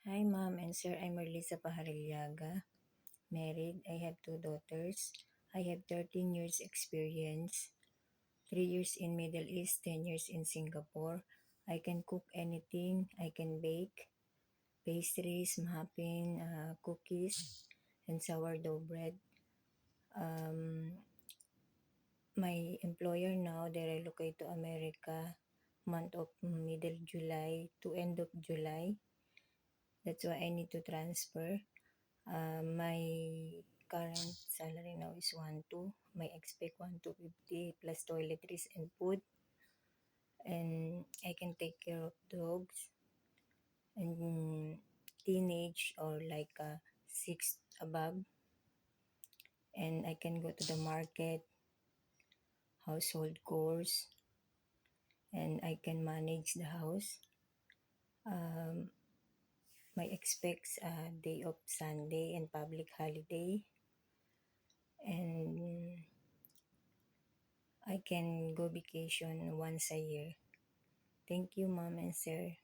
Hi, Mom and Sir. I'm Marlisa Pahariliaga. Married. I have two daughters. I have 13 years experience. 3 years in Middle East, 10 years in Singapore. I can cook anything. I can bake pastries, muffin, cookies, and sourdough bread. My employer now, they relocate to America month of middle July to end of July. That's why I need to transfer. My current salary now is 1,2. My expect 1,250 plus toiletries and food. And I can take care of dogs and teenage or like 6 above. And I can go to the market, household chores, and I can manage the house. My expects day of Sunday and public holiday. And I can go vacation once a year. Thank you, Mom and Sir.